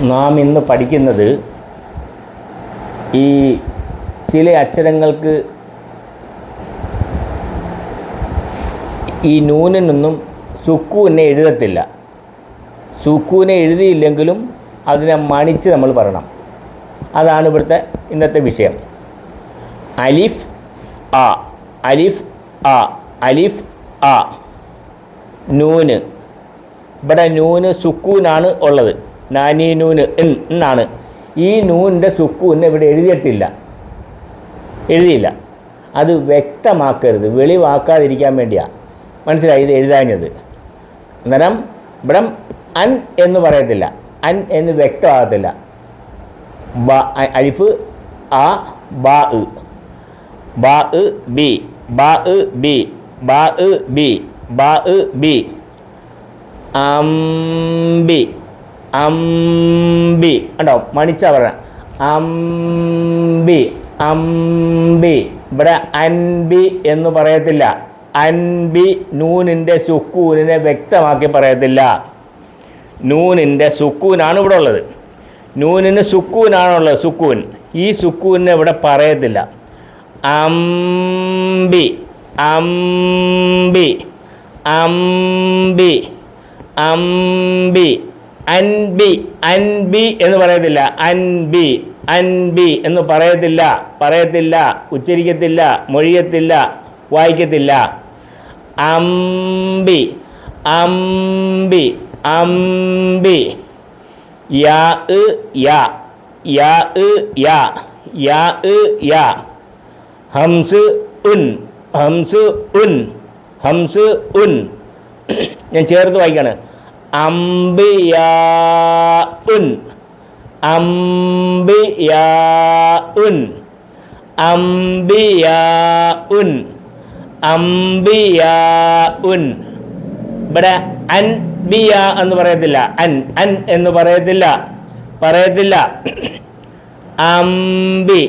നാം ഇന്ന് പഠിക്കുന്നത് ഈ ചില അക്ഷരങ്ങൾക്ക് ഈ നൂനിനൊന്നും സുക്കൂനെ എഴുതത്തില്ല. സുക്കൂനെ എഴുതിയില്ലെങ്കിലും അതിനെ മണിച്ച് നമ്മൾ പറയണം. അതാണ് ഇവിടുത്തെ ഇന്നത്തെ വിഷയം. അലിഫ് ആ, അലിഫ് ആ, അലിഫ് ആ. നൂന്, ഇവിടെ നൂന് സുക്കൂനാണ് ഉള്ളത്. നാനി നൂന് എന്നാണ്. ഈ നൂനിൻ്റെ സുക്കൂനെ ഇവിടെ എഴുതിയില്ല. അത് വ്യക്തമാക്കരുത്, വെളിവാക്കാതിരിക്കാൻ വേണ്ടിയാണ്. മനസ്സിലായി? ഇത് എഴുതാഞ്ഞത്. അന്നേരം ഇവിടെ അൻ എന്ന് പറയത്തില്ല, അൻ എന്ന് വ്യക്തമാകത്തില്ല. അലിഫ് ആ, ബാ ബാ ബി, ബാ ബി, ബാ ബി, ബാ ബി. അംബി, അംബി ഉണ്ടോ? മണിച്ചാ പറയണം. അംബി, അംബി. ഇവിടെ അൻബി എന്ന് പറയത്തില്ല. അൻബി നൂനിൻ്റെ സുക്കൂനിനെ വ്യക്തമാക്കി പറയത്തില്ല. നൂനിൻ്റെ സുക്കൂനാണ് ഇവിടെ ഉള്ളത്. നൂനിന് സുക്കൂനാണുള്ളത്, സുക്കൂൻ. ഈ സുക്കൂനിനെ ഇവിടെ പറയത്തില്ല. അംബി, അംബി, അംബി, അംബി. അൻബി, അൻബി എന്ന് പറയത്തില്ല. അൻബി, അൻബി എന്ന് പറയത്തില്ല, ഉച്ചരിക്കത്തില്ല, മൊഴിയത്തില്ല, വായിക്കത്തില്ല. അംബി, അംബി, അംബി. യാ യാ, യാ യാ, യാ യാ. ഹംസ് ഉൻ, ഹംസ് ഉൻ, ഹംസ് ഉൻ. ഞാൻ ചേർത്ത് വായിക്കാണ്. അംബിയാ ഉൻ, അംബിയാ ഉൻ, അംബിയാ ഉൻ, അംബിയാ ഉൻ. ഇവിടെ അൻബിയ എന്ന് പറയത്തില്ല. അൻ എന്ന് പറയത്തില്ല. അംബി,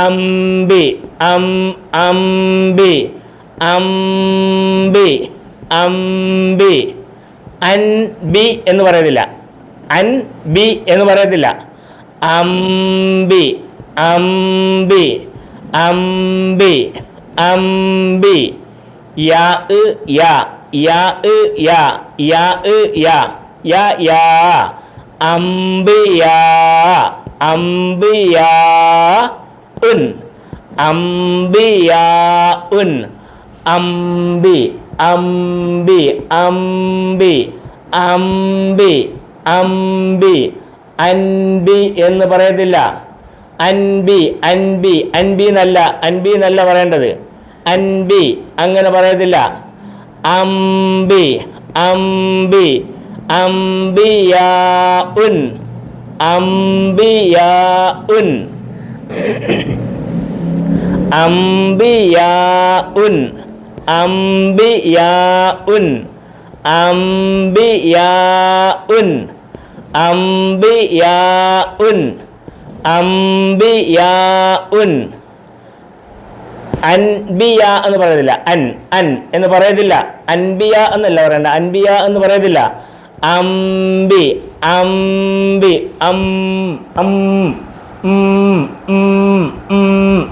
അംബി, അംബി, അംബി, അംബി. അൻബി എന്ന് പറയത്തില്ല. അൻബി എന്ന് പറയത്തില്ല. അംബി, അംബി, അംബി, അംബി. യാ യാ, യാ യാ, യാ യാ, യാ യാ. അംബിയാ, അംബിയാ ഉൻ, അംബിയാ ഉൻ. അംബി, അംബി, അംബി, അംബി, അംബി. അൻബി എന്ന് പറയത്തില്ല. അൻബി, അൻബി, അൻബി എന്നല്ല പറയേണ്ടത്. അൻബി അങ്ങനെ പറയത്തില്ല. അംബി, അംബി, അംബിയാ ഉൻ, അംബിയാ ഉൻ, അംബിയാ ഉൻ, അംബിയാ ഉൻ, അംബിയാ ഉൻ, അംബിയാ ഉൻ, അംബിയാ ഉൻ. അൻബിയ എന്ന് പറയത്തില്ല. അൻ എന്ന് പറയത്തില്ല. അൻബിയ എന്നല്ല പറയണ്ട. അൻബിയ എന്ന് പറയത്തില്ല. അംബി, അംബി,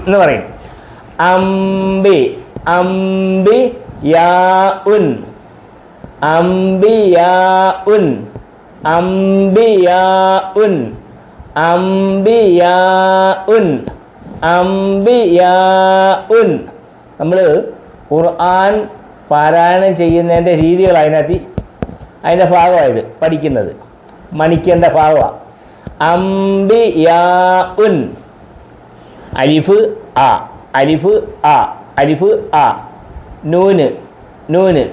എന്ന് പറയും. അംബി, അംബി യാ ഉൻ, അംബിയാ ഉൻ, അംബിയാ ഉൻ, അംബിയാ ഉൻ, അംബിയാ ഉൻ. നമ്മൾ ഖുർആൻ പാരായണം ചെയ്യുന്നതിൻ്റെ രീതികൾ അതിൻ്റെ ഭാഗമായത് പഠിക്കുന്നത്, മണിക്കേണ്ട ഭാഗമാണ്. അംബിയാ ഉൻ. അലിഫ് ആ, അലിഫ് ആ, അലിഫ് ആ. നൂന്, നൂന്,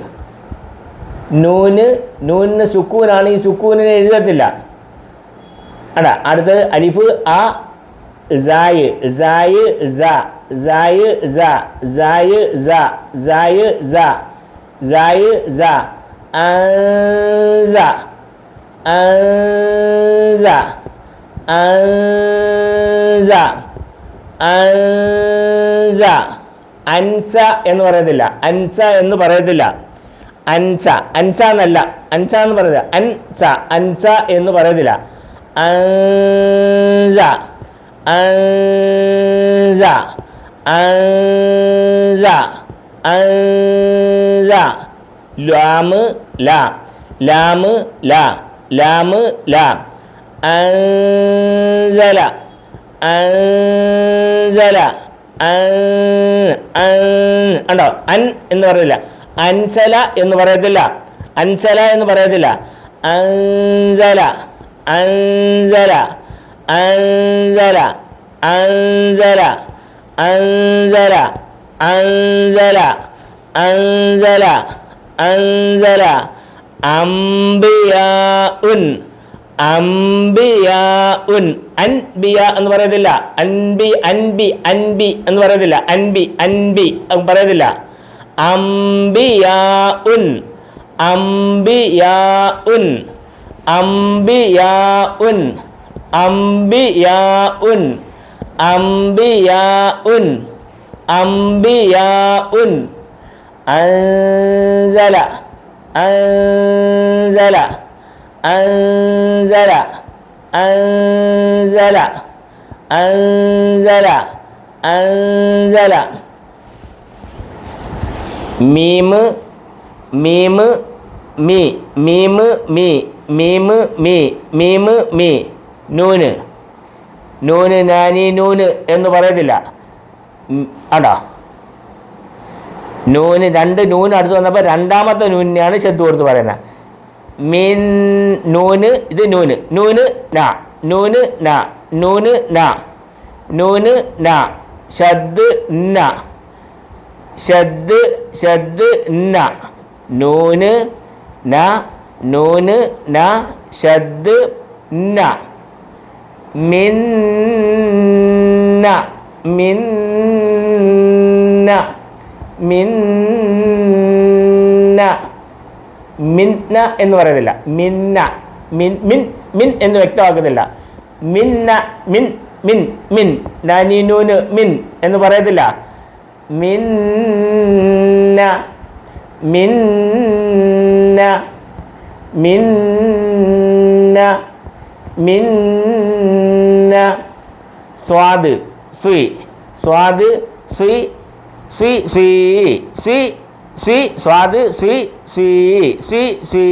നൂനിന് സുക്കൂനാണ്. ഈ സുക്കൂനിനെ എഴുതത്തില്ല. അടാ അടുത്തത് അലിഫ് ആ, സായ്, സായ് സാ, സായ് സാ, സായ് സാ, സായ് സാ, സായ് സാ. അൻസ, അൻസ, അൻസ, അൻസ. അൻസ എന്ന് പറയത്തില്ല. അൻസ എന്ന് പറയത്തില്ല. അൻസ, അൻസ എന്നല്ല, അൻസ എന്ന് പറയത്തില്ല. അൻസ, അൻസ എന്ന് പറയത്തില്ല. അൻസ അൻസ അൻസ അൻസ ലാമ് ലാ ലാമ് ലാ ലാമ് ലാ അൻസല അൻസല ഉണ്ടോ അൻ എന്ന് പറയില്ല അൻസല എന്ന് പറയത്തില്ല അൻസല എന്ന് പറയത്തില്ല അൻസല അൻസല അൻസല അൻസല അൻസല അൻസല അൻസല അൻസല അംബിയാഉൻ അംബിയാഉൻ അൻബിയ എന്ന് പറയത്തില്ല അൻബി അൻബി അൻബി എന്ന് പറയത്തില്ല അൻബി അൻബി പറയത്തില്ല അംബിയാഉൻ അംബിയാഉൻ അംബിയാഉൻ അംബിയാഉൻ അംബിയാഉൻ അംബിയാഉൻ അൻസല അൻസല അൻസല അൻസല അൻസല അൻസല മീമ് മീമ് മീ മീമ് മീ മീമ് മീ മീമ് മീ നൂന് നൂന് നാനി നൂന് എന്ന് പറയത്തില്ല ആടാ നൂന് രണ്ട് നൂന് അടുത്ത് വന്നപ്പോൾ രണ്ടാമത്തെ നൂനിനെയാണ് ശബ്ദ കൊടുത്ത് പറയുന്നത് മീൻ നൂന് ഇത് നൂന് നൂന് നാ നൂന് നാ നൂന് നാ നൂന് നാ ഷദ് ന ഷദ് ഷദ് ന നൂന് ന നൂന് ന ഷദ് ന മിന്ന മിന്ന മിന്ന മിന്ന എന്ന് പറയുന്നില്ല മിന്ന മിൻ മിൻ മിൻ എന്ന് വ്യക്തമാക്കുന്നില്ല മിന്ന മിൻ മിൻ മിൻ നാനീനൂന് മിൻ എന്ന് പറയത്തില്ല മിന്ന മിന്ന മിന്ന മിന്ന സ്വാദ് സ്വി സ്വാദ് സ്വി സ്വി സ്വി സ്വി സ്വി സ്വാദ് സ്വി സ്വി സ്വി സ്വി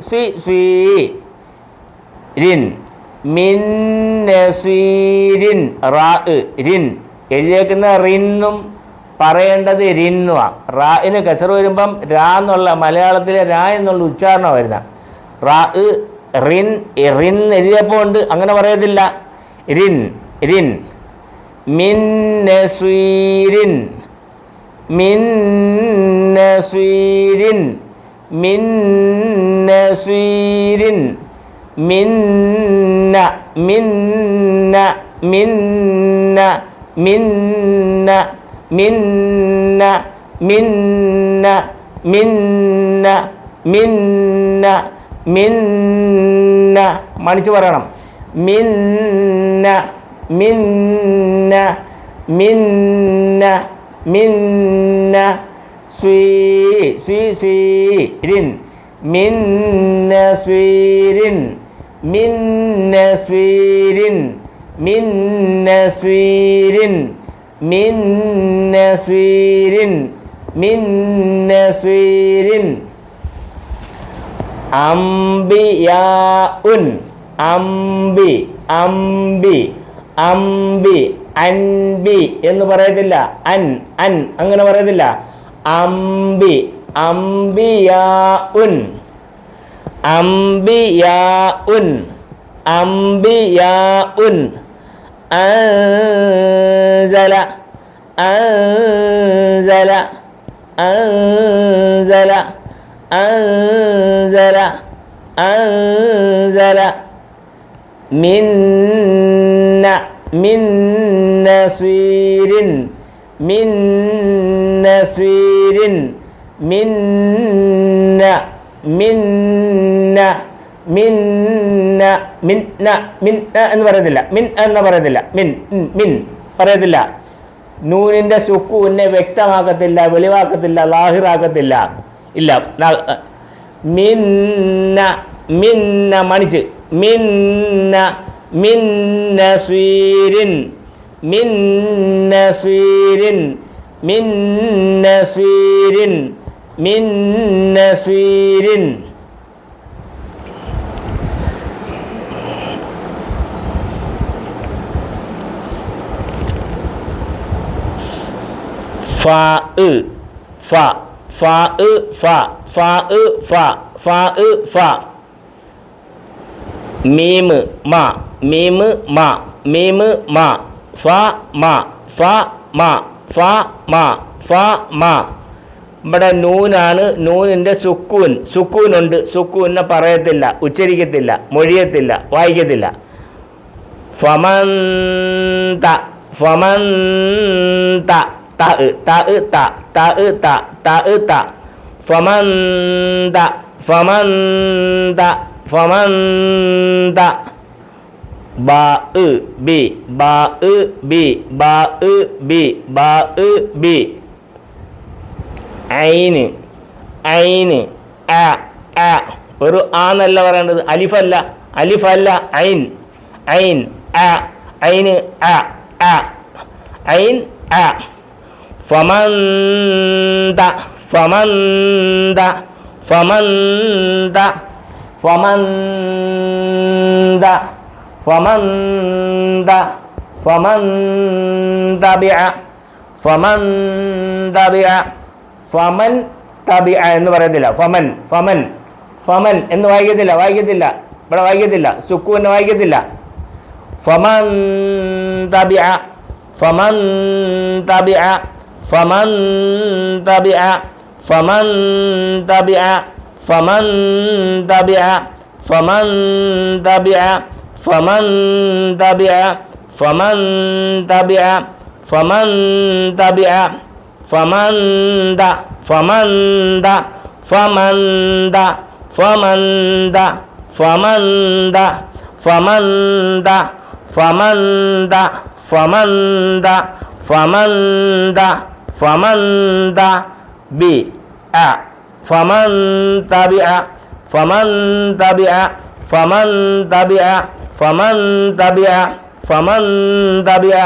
സ്വി സ്വി റിൻ മിന്നസ്വീരിൻ റാ റിൻ എഴുതിയേക്കുന്ന റിന്നും പറയേണ്ടത് റിന്നുമാണ് റാഇന് കസർ വരുമ്പം രാ എന്നുള്ള മലയാളത്തിലെ രാ എന്നുള്ള ഉച്ചാരണം വരുന്ന റാ റിൻ റിൻ എഴുതിയപ്പോൾ ഉണ്ട് അങ്ങനെ പറയത്തില്ല റിൻ റിൻ മിന്നസ്വീരിൻ മിന്നസ്വീരിൻ മിന്നസ്വീരിൻ മിന്ന മിന്ന മിന്ന മിന്ന മിന്ന മിന്ന മിന്ന മിന്ന മിന്ന മണിച്ച് പറയണം മിന്ന മിന്ന മിന്ന മിന്ന സ്വീ സ്വീ സ്വീരിൻ മിന്നസ്വീരിൻ മിന്നസ്വീരിൻ മിന്നസ്വീരിൻ മിന്നസ്വീരിൻ മിന്നസ്വീരിൻ അംബിയാഉൻ അംബി അംബി അംബി അൻബി എന്ന് പറയത്തില്ല അൻ അൻ അങ്ങനെ പറയത്തില്ല അംബി അംബിയാഉൻ അംബിയാഉൻ അംബിയാഉൻ അൻസല അൻസല അൻസല അൻസല അൻസല മിന്ന മിന്നസ്വീരിൻ മിന്നസ്വീരിൻ മിന്ന മിന്ന മിന്ന മിന്ന മിന്ന എന്ന് പറയത്തില്ല മിൻ എന്ന് പറയത്തില്ല മിൻ മിൻ പറയത്തില്ല നൂനിൻ്റെ സുക്കൂനെ വ്യക്തമാക്കത്തില്ല വെളിവാക്കത്തില്ല ലാഹിറാക്കത്തില്ല ഇല്ല മിന്ന മിന്ന മണിച്ച് മിന്ന മിൻ നസ്വീരിൻ മിൻ നസ്വീരിൻ മിൻ നസ്വീരിൻ മിൻ നസ്വീരിൻ. ഫ ഫ ഫ ഫ ഫ ഫ ഫ ഫ. മീമ് മ മീമ് മ മീമ് മ ഫ മ ഫ മ ഫ മ ഫ മ. ഇവിടെ നൂനാണ്. നൂനിൻ്റെ സുക്കൂനുണ്ട്. സുക്കൂനെ പറയത്തില്ല, ഉച്ചരിക്കത്തില്ല, മൊഴിയത്തില്ല, വായിക്കത്തില്ല. ഫമന്ത ഫമന്ത ത ത ത ത ത ത ത. ഫമന്ത ഫമന്ത ഫമന്ത. ബ ബി ബ ബി ബ ബി ബ ബി. ഐന് ഐന് അ അ. ഒരു ആ എന്നല്ല പറയേണ്ടത്, അലിഫല്ല അലിഫല്ല. ഐൻ ഐൻ അ ഐന് അ അ ഐൻ അ. ഫമന്ത ഫമന്ത ഫമന്ത ഫമന്ത ഫമന്ത ഫമൻ തബിഅ ഫമൻ തബിഅ. ഫമൻ തബിഅ എന്ന് പറയത്തില്ല. ഫമൻ ഫമൻ ഫമൻ എന്ന് വായിക്കത്തില്ല, വായിക്കത്തില്ല, ഇവിടെ വായിക്കത്തില്ല, സുക്കൂനെ വായിക്കത്തില്ല. ഫമൻ തബിഅ ഫമൻ തബിഅ ഫമൻ തബിഅ ഫമൻ തബിഅ ഫമൻ തബിഅ ഫമൻ തബിഅ ഫമൻ തബിഅ ഫമൻ തബിഅ ഫമൻ തബിഅ ഫമന്ത ഫമന്ത ഫമന്ത ഫമന്ത ഫമന്ത ഫമന്ത ഫമന്ത ഫമന്ത ഫമന്ത ഫമന്ത ബി അ ഫമൻ തബിഅ ഫമൻ തബിഅ ഫമൻ തബിഅ ഫമൻ തബിഅ ഫമൻ തബിഅ.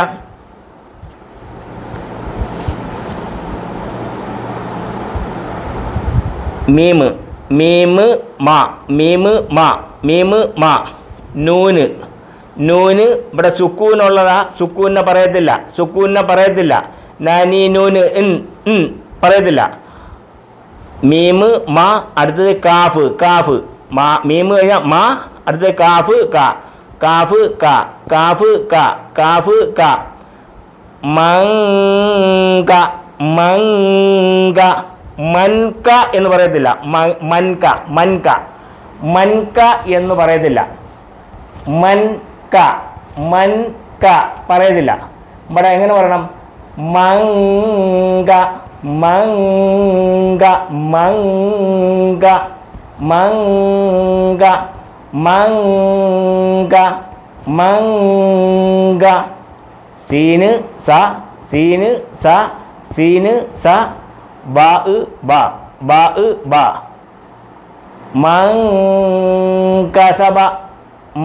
മീമ് മീമ് മ മീമ് മ മീമ് മ. നൂന് നൂന് ഇവിടെ സുക്കൂനുള്ളതാ, സുക്കൂനെ പറയത്തില്ല, സുക്കൂനെ പറയത്തില്ല. നാനി നൂന് ഇൻ പറയത്തില്ല. മീമ് മ, അടുത്തത് കാഫ് കാഫ് മ. മീമ് കഴിഞ്ഞാൽ മ, അടുത്തത് കാഫ് ക കാഫ് ക കാഫ് ക കാഫ് ക. മങ്ക മങ്ക മൻക എന്ന് പറയത്തില്ല. മൻക മൻക മൻക എന്ന് പറയത്തില്ല. മൻക മൻക പറയത്തില്ല. ഇവിടെ എങ്ങനെ പറയണം? മങ്ക മങ്ക മങ്ക മങ്ക മങ്ക മങ്ക. സീന് സ സീന് സ സീന് സ ബാ ബ ബാ ബ. മങ്കസബ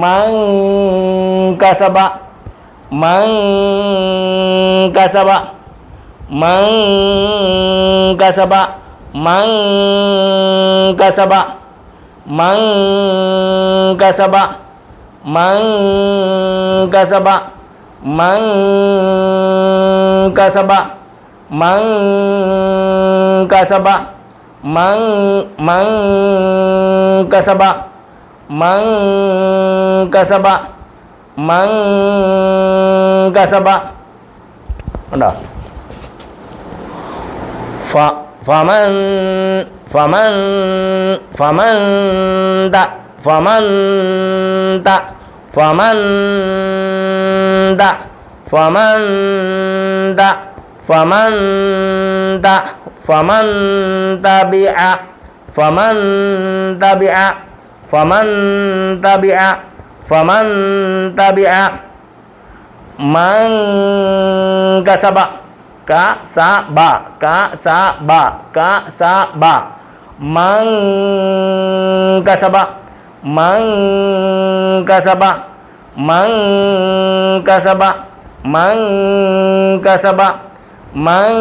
മങ്കസബ മങ്കസബ മങ്കസബ മങ്കസബ മങ്കസബ മങ്കസബ മങ്കസബ മങ്കസബ മങ്കസബ മങ്കസബ മങ്കസബ. ഉണ്ടോ? ഫമൻ ഫമൻ ഫമന്ത ഫമന്ത ഫമന്ത ഫമന്ത ഫമന്ത ഫമൻ തബിഅ ഫമൻ തബിഅ ഫമൻ തബിഅ ഫമൻ തബിഅ. മങ്കസബ കസബ കസബ കസബ മങ്കസബ മൻ കസബ മൻ കസബ മൻ കസബ മൻ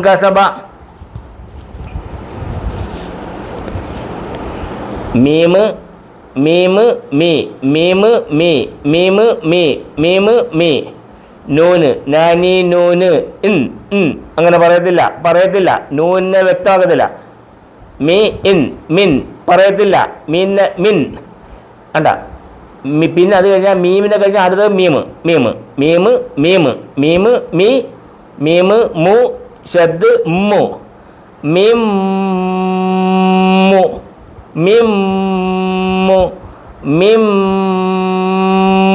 കസബ മീമ് മീമ് മീ മീമ് മീ മീമ് മീ മീമ് മീ നൂന് നാനി നൂന് ഇൻ അങ്ങനെ പറയത്തില്ല നൂനെ വ്യക്തമാക്കത്തില്ല മീ ഇൻ മിൻ പറയത്തില്ല മീന് മിൻ അണ്ട പിന്നെ അത് കഴിഞ്ഞാൽ മീമിനെ കഴിഞ്ഞാൽ അടുത്തത് മീമ് മീമ് മീമ് മീമ് മീമ് മീ മീമ് മു ഷദ് മു മീം മു മീം മു മീം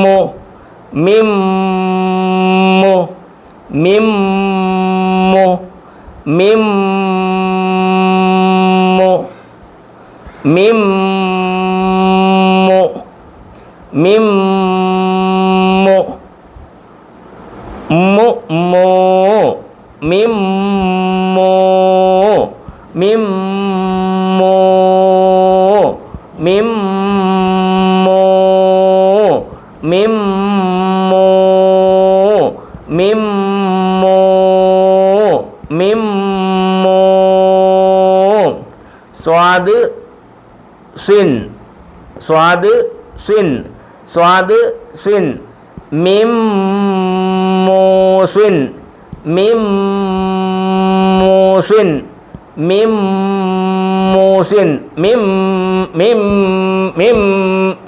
മു മീം മു മീം മു മീം മു മീം മു മീം മു മു മു മീം മു മീം മു മീം മു മീം മു മീം മു മീം മു സ്വാദ് സിൻ സ്വാദ് സിൻ സ്വാദ് സിൻ മീം മൂസിൻ മീം മൂസിൻ മീം മൂസിൻ മീം മീം മീം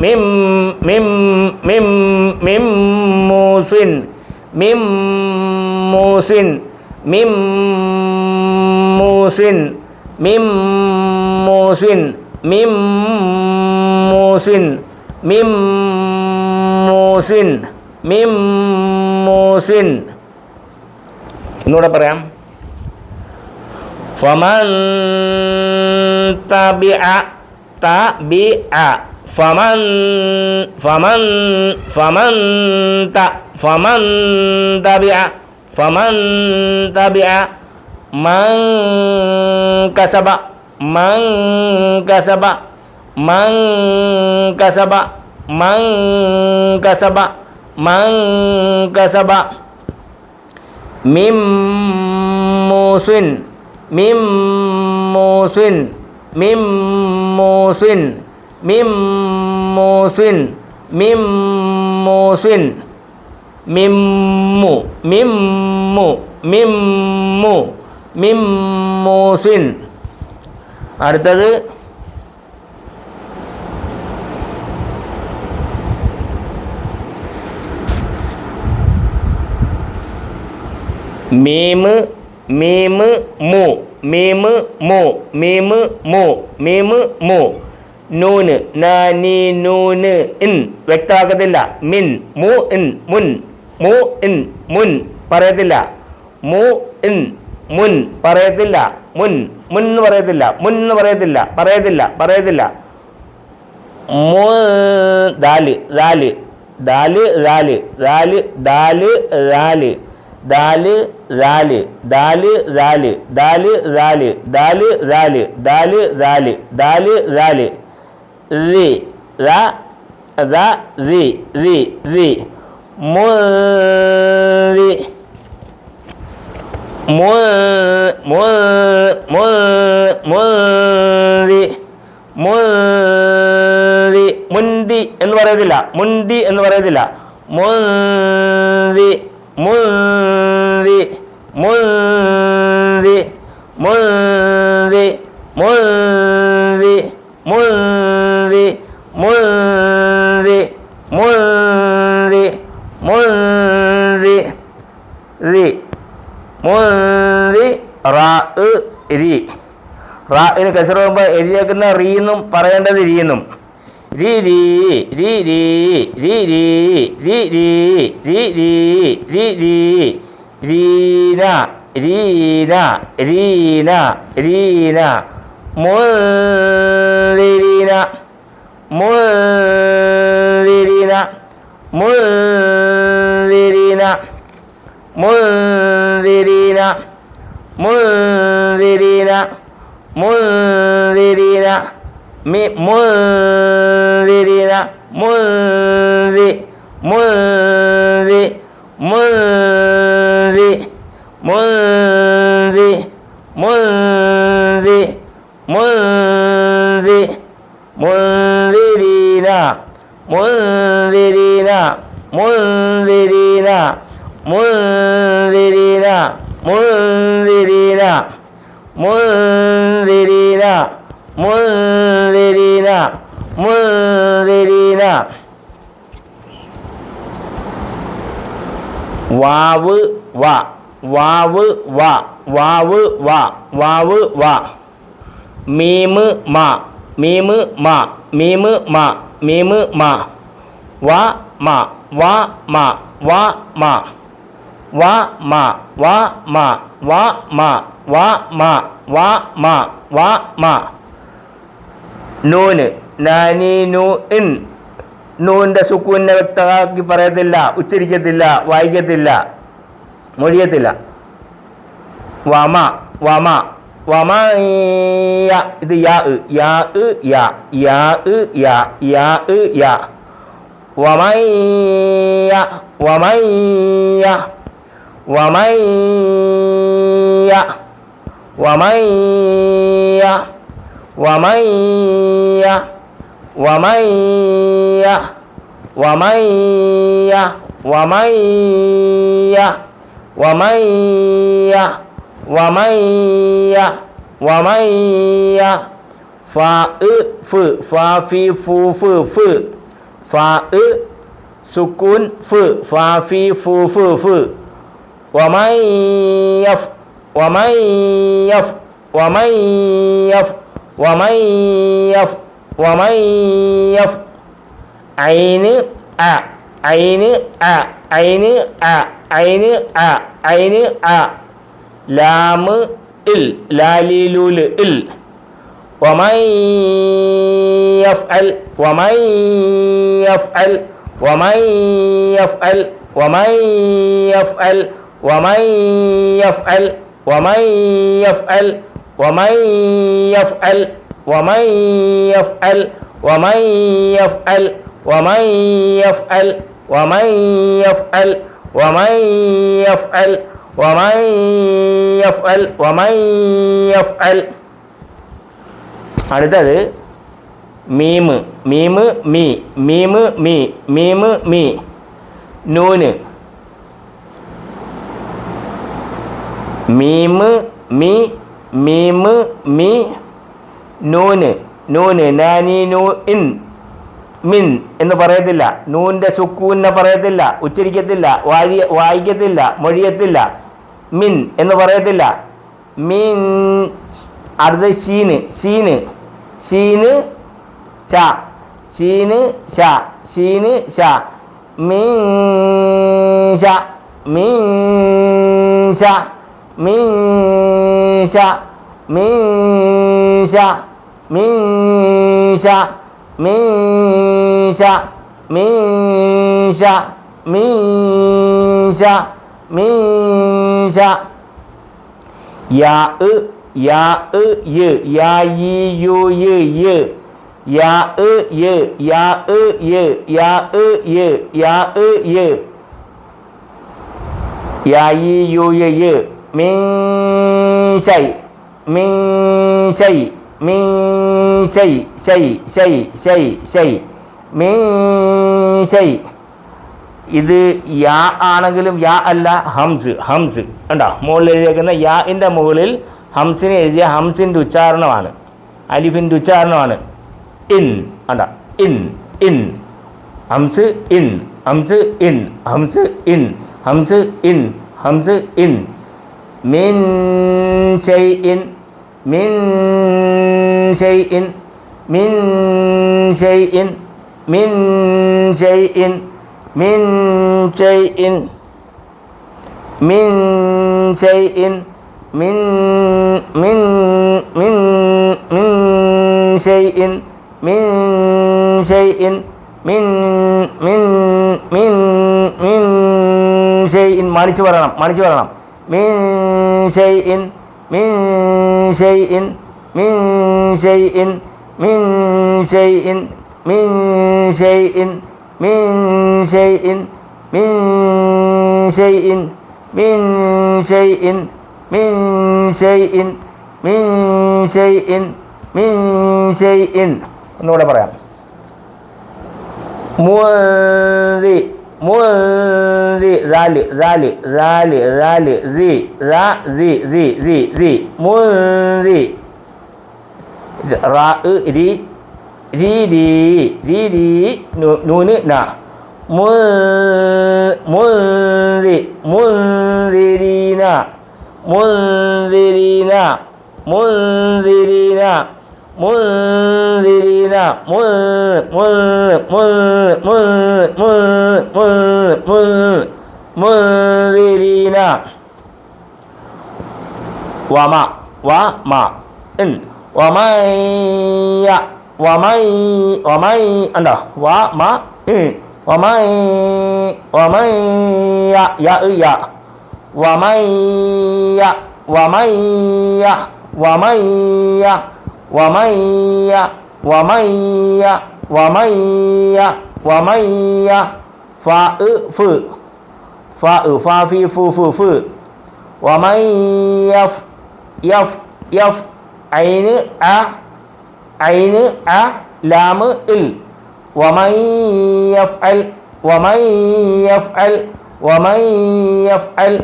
മീം മീം മീം മീം മൂസിൻ മീം മൂസിൻ മീം മൂസിൻ മീം മൂസിൻ മീം മൂസിൻ മീം മൂസിൻ മീം മൂസിൻ ഒന്നുകൂടെ പറയാം ഫമൻ തബിഅ തബിഅ ഫമൻ ഫമൻ ഫമൻ ത ഫമൻ തബിഅ ഫമൻ തബിഅ മൻ കസബ മൻ കസബ മൻ കസബ മൻ കസബ മൻ കസബ മിം മൂസിൻ മിം മൂസിൻ മിം മൂസിൻ മിം മൂസിൻ മിം മൂസിൻ മിമ്മു മിമ്മു മിമ്മു മിം മൂസിൻ അടുത്തത് മീമ് മീമ് മു മീമ് മു മീമ് മു മീമ് മു നൂന് നാനി നൂന് ഇൻ വ്യക്തമാക്കത്തില്ല മിൻ മു ഇൻ മുൻ മു ഇൻ മുൻ പറയത്തില്ല മു ഇൻ മുൻ പറയത്തില്ല മുൻ മുൻ പറയത്തില്ല മുൻ പറയത്തില്ല പറയത്തില്ല മു ദാല് ദാല് ദാല് ദാല് ദാല് ദാല് ദാല് ദാല് ദാല് ദാല് ദാല് ദാല് ദാല് ദാല് ദാല് ദാല് ദാല് ദാല് ദാല് റി റ റ റി റി റി മുറി മുറി മുറി മുന്തി എന്ന് പറയത്തില്ല മുന്തി എന്ന് പറയത്തില്ല മുന്തി മുന്തി മുന്തി മുന്തി മുന്തി മുന്തി മുന്തി മുന്തി മുന്തി റി മുന്തി റാ രി റാഇന് കസറ വരുമ്പോൾ എഴുതിയേക്കുന്ന റീന്നും പറയേണ്ടത് രീന്നും രി രീ രി രീ രി രീ രി രീ രി രീ രി രീ രീന രീന രീന രീന മുൻദിരീന മുൻദിരീന മുൻദിരീന മുൻദിരീന മുൻദിരീന മുൻദിരീന منذرين منذر منذر منذر منذر منذر منذر منذرين منذرين منذرين منذرين منذرين منذرين منذرين منذرين വാവ് വ വാവ് വ വാവ് വ വാവ് വ മീമ് മ മീമ് മ മീമ് മ മീമ് മ വ മ വ മ വ മ വ മ വ മ വ മ വ മ വ മ വ മ നൂന് നാനി നൂ ഇൻ നൂൻ്റെ സുക്കൂനെ വ്യക്തമാക്കി പറയത്തില്ല, ഉച്ചരിക്കത്തില്ല, വായിക്കത്തില്ല, മൊഴിയത്തില്ല. വമ വമ വമ ഇത് യാ യാ യാ യാ യാ യാ യാ വമയ്യ വമയ്യ വമയ്യ വമയ്യ വമയ്യ വമയ്യ വമയ്യ വമയ്യ വമയ്യ വമയ്യ വമയ്യ ഫാ ഫ് ഫാ ഫി ഫു ഫ് ഫ് ഫാ സുക്കൂൻ ഫ് ഫാ ഫി ഫു ഫ് ഫ് വമയ്യഫ് വമയ്യഫ് വമയ്യഫ് വമയ്യഫ് വമയ്യഫ് ഐന് അ ഐന് അ ഐന് അ ഐന് അ ഐന് അ ലാമ് ഇൽ ലാലിലൂല് ഇൽ വമയ്യഫ്അൽ വമയ്യഫ്അൽ വമയ്യഫ്അൽ വമയ്യഫ്അൽ വമയ്യഫ്അൽ വമയ്യഫ്അൽ വമയ്യഫ്അൽ വമയ്യഫ്അൽ വമയ്യഫ്അൽ വമയ്യഫ്അൽ വമയ്യഫ്അൽ വമയ്യഫ്അൽ വമയ്യഫ്അൽ വമയ്യഫ്അൽ. അടുത്തത് മീമ് മീമ് മീ മീമ് മീ മീമ് മീ നൂന് മീമ് മീ മീമ് മീ നൂന് നൂന് നാനി നൂ ഇൻ മിൻ എന്ന് പറയത്തില്ല, നൂൻ്റെ സുക്കൂനെ പറയത്തില്ല, ഉച്ചരിക്കത്തില്ല, വായിക്കത്തില്ല, മൊഴിയത്തില്ല. മിൻ എന്ന് പറയത്തില്ല. മീൻ. അടുത്ത ഷീന് ഷീന് ഷീന് ഷ ഷീന് ഷ ഷീന് ഷ മീൻ ഷ മീൻ ഷ മീൻ ഷ മീൻ ഷ മീൻ ഷ മീൻ ഷ മീൻ ഷ മീൻ ഷ മീൻ ഷ യാ യാ യ യാ യി യു യ യ യാ യ യാ യ യാ യ യാ യ യാ യി യു യ യ മിൻ ഷൈ മിൻ ഷൈ മിൻ shy shy shy shy shy മിൻ ഷൈ. ഇത് യാ ആണെങ്കിലും യാ അല്ല, ഹംസ് ഹംസ് ഉണ്ടോ മുകളിൽ എഴുതിയേക്കുന്ന യാൻ്റെ മുകളിൽ ഹംസിനെ എഴുതിയ ഹംസിൻ്റെ ഉച്ചാരണമാണ്, അലിഫിൻ്റെ ഉച്ചാരണമാണ്. ഇൻ ഉണ്ടോ ഇൻ ഇൻ ഹംസ് ഇൻ ഹംസ് ഇൻ ഹംസ് ഇൻ ഹംസ് ഇൻ ഹംസ് ഇൻ. മിൻ ഷൈഇൻ മിൻ ഷൈഇൻ മിൻ ഷൈഇൻ മിൻ ഷൈഇൻ മിൻ ഷൈഇൻ മിൻ ഷൈഇൻ മിൻ മിൻ മിൻ മിൻ ഷൈഇൻ മിൻ ഷൈഇൻ മിൻ മിൻ മിൻ മിൻ ഷൈഇൻ. മണിച്ചു പറയണം മണിച്ചു പറയണം. മിൻ ഷൈഇൻ മിൻ ഷൈഇൻ മിൻ ഷൈഇൻ മിൻ ഷൈഇൻ മിൻ ഷൈഇൻ മിൻ ഷൈഇൻ മിൻ ഷൈഇൻ മിൻ ഷൈഇൻ മിൻ ഷൈഇൻ മിൻ ഷൈഇൻ മിൻ ഷൈഇൻ ഒന്നുകൂടെ പറയാം. മുൻദി മുൻദി ദാല് ദാല് ദാല് ദാല് ദി ദാ ദി ദി ദി ദി മുൻദി റാ രി രി രി രി രി നൂന് ന മുൻദി മുൻദിരീന മുൻദിരീന മുൻദിരീന മുൻദിരീന മുൻദിരീന വമ വമ ഇൻ വമയ വമൈ വമൈ ഉണ്ടോ വമ വമൈ വമയ്യ യ യ വമയ്യ വമയ്യ വമയ്യ വമയ്യ വമയ്യ വമയ്യ വമയ്യ ഫ ഫ് ഫ ഫ ഫി ഫു ഫു ഫ് വമയ്യഫ് യഫ് യഫ് ഐന് അ ഐന് അ ലാമ് ഇൽ വമയ്യഫ്അൽ വമയ്യഫ്അൽ വമയ്യഫ്അൽ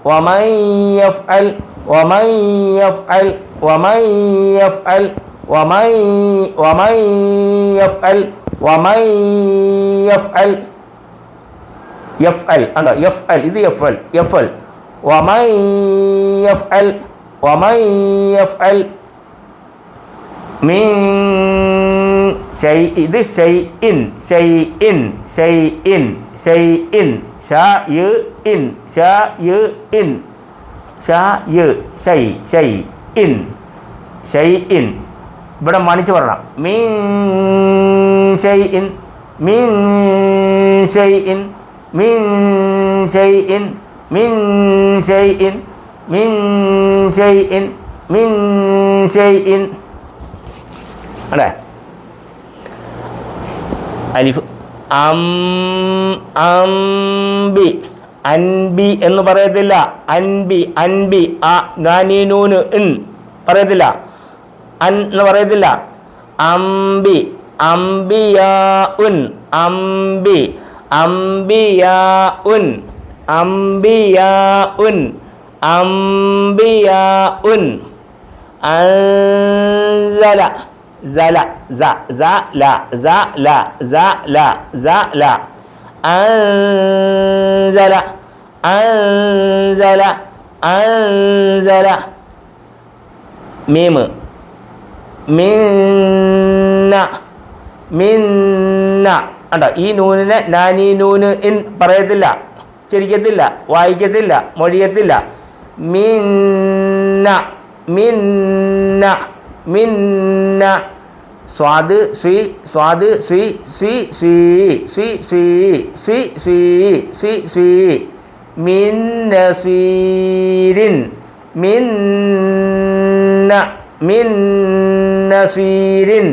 വമയ്യഫ്അൽ വമയ്യഫ്അൽ വമയ്യഫ്അൽ വമയ്യഫ്അൽ വമയ്യഫ്അൽ യഫ്അൽ ഉണ്ടോ യഫ്അൽ ഇത് യഫ്അൽ യഫ്അൽ വമയ്യഫ്അൽ വമയ്യഫ്അൽ മിൻ ഷൈ ഇത് ഷൈഇൻ ഷൈഇൻ ഷൈഇൻ ഷൈഇൻ ഷൈഇൻ ഷൈഇൻ ഷൈ ഷൈ ഷൈഇൻ ഷൈഇൻ ഇവിടെ മണിച്ച് പറയണം മിൻ ഷൈഇൻ മിൻ ഷൈഇൻ മിൻ ഷൈഇൻ മിൻ ഷൈഇൻ മിൻ ഷൈഇൻ മിൻ ഷൈഇൻ അല്ലേ അലിഫ് അംബി അൻബി എന്ന് പറയത്തില്ല അൻബി അൻബി ആ നാനീനൂന് ഇൻ പറയത്തില്ല അൻ എന്ന് പറയത്തില്ല അംബി അംബിയാ ഉൻ അംബി അംബിയാ ഉൻ അംബിയാ ഉൻ അംബിയാ ഉൻ അൻസല زل ز ز لا ز لا ز لا ز لا أنزل أنزل أنزل ميم മിന്ന മിന്ന അണ്ട ഈ നൂനിനെ നാനീ നൂന് ഇൻ പറയത്തില്ല, ചിരിക്കത്തില്ല, വായിക്കത്തില്ല, മൊഴിയത്തില്ല. മിന്ന മിന്ന മിന്ന സ്വാദ് സ്വി സ്വാദ് സ്വി സ്വി സ്വി സ്വി സ്വി സ്വി സ്വി സ്വി സ്വി മിന്നസീരിൻ മിന്ന മിന്നസീരിൻ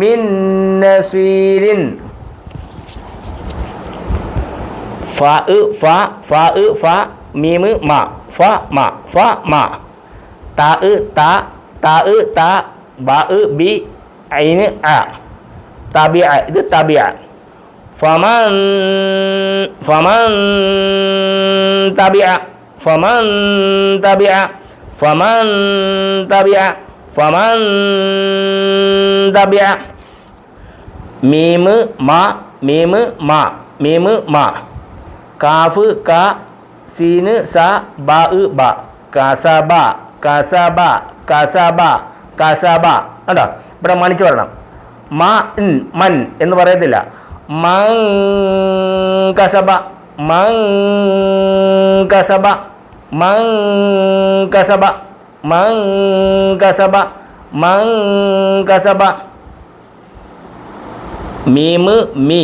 മിന്നസീരിൻ ഫ ഫ ഫ ഫ മീം മ ഫ മ ഫ മ ത ത ത ത ബ ബി ഐന് അ തബിഅ ഇത് തബിഅ ഫമൻ ഫമൻ തബിഅ ഫമൻ തബിഅ ഫമൻ തബിഅ ഫമൻ തബിഅ മീം മ മീം മ മീം മ കാഫ് ക സീന് സ ബ ബ കസബ കസബ കസബ കസബ കണ്ടോ, ഇവിടെ മണിച്ച് പറയണം. മ മൻ എന്ന് പറയത്തില്ല. മൻ കസബ മൻ കസബ മൻ കസബ മൻ കസബ മൻ കസബ മീം മീ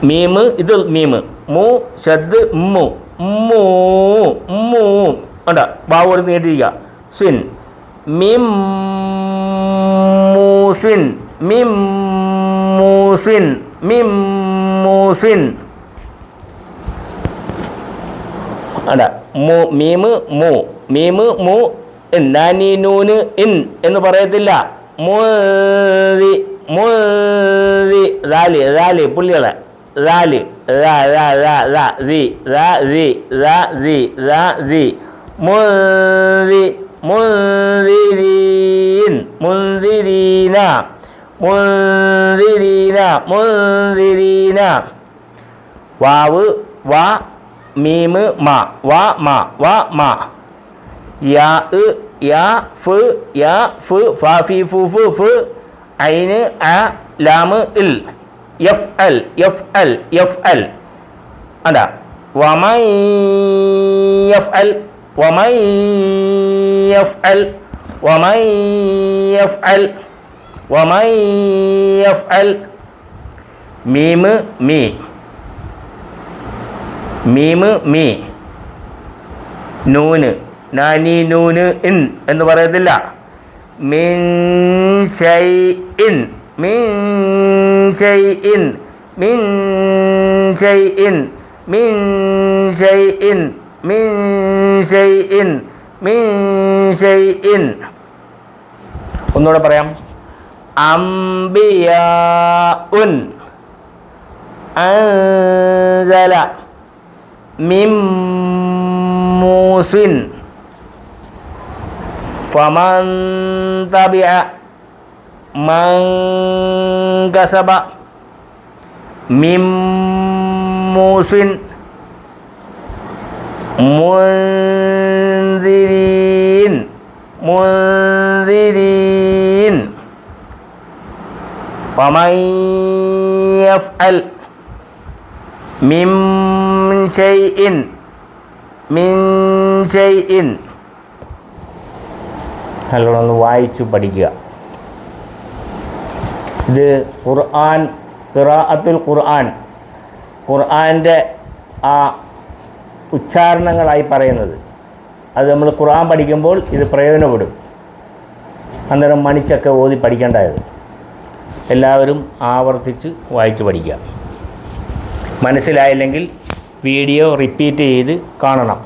മീം ഇത് മീം മു ഷദ് മു മൂ മൂ കണ്ടോ, ബാവോട് നീട്ടിരിക്കുക. സിൻ മിം മൂ മിമ്മൂസിൻ മിമ്മൂസിൻ മിമ്മൂസിൻ അല്ല മീമ് മു മീമ് മു നാനി നൂന് ഇൻ എന്ന് പറയത്തില്ല. മുതി മുതി ദാല് ദാല് പുള്ളികളെ ദാല് മുതി മുന്തിരീൻ മുന്തിരീന മുന്തിരീന മുന്തിരീന വാവ് വാ മീമ് മ വാ മ വാ മ യാ ഫ് ഫാ ഫി ഫു ഫ് ഫ് ഐന് അ ലാമ് ഇൽ യഫ് എൽ അതാ വമൈ യഫ് എൽ വമൈ യഫ് എൽ വമൈ യഫ് എൽ വമൈ യഫ് എൽ മീമ് മീ മീമ് മീ നൂന് നാനി നൂന് ഇൻ എന്ന് പറയത്തില്ല. മിൻ ഷൈഇൻ മിൻ ഷൈഇൻ മിൻ ഷൈഇൻ മിൻ ഷൈഇൻ മിൻ ഷൈഇൻ മിൻ ഷൈഇൻ. ഒന്നുകൂടെ പറയാം. അംബിയാഉൻ അൻസല മിൻ മൂസിൻ ഫമൻ തബിഅ മൻ കസബ മിൻ മൂസിൻ മുൻദിരീൻ മുൻദിരീൻ വമൻ യഫ്അൽ മിൻ ഷൈഇൻ മിൻ ഷൈഇൻ. നല്ലോണം ഒന്ന് വായിച്ചു പഠിക്കുക. ഇത് ഖുർആൻ ഖിറാഅത്തുൽ ഖുർആൻ ഖുർആൻ്റെ ആ ഉച്ചാരണങ്ങളായി പറയുന്നത്. അത് നമ്മൾ ഖുർആൻ പഠിക്കുമ്പോൾ ഇത് പ്രയോജനപ്പെടും. അന്നേരം മണിച്ചൊക്കെ ഓതി പഠിക്കേണ്ടത്. എല്ലാവരും ആവർത്തിച്ച് വായിച്ച് പഠിക്കുക. മനസ്സിലായില്ലെങ്കിൽ വീഡിയോ റിപ്പീറ്റ് ചെയ്ത് കാണണം.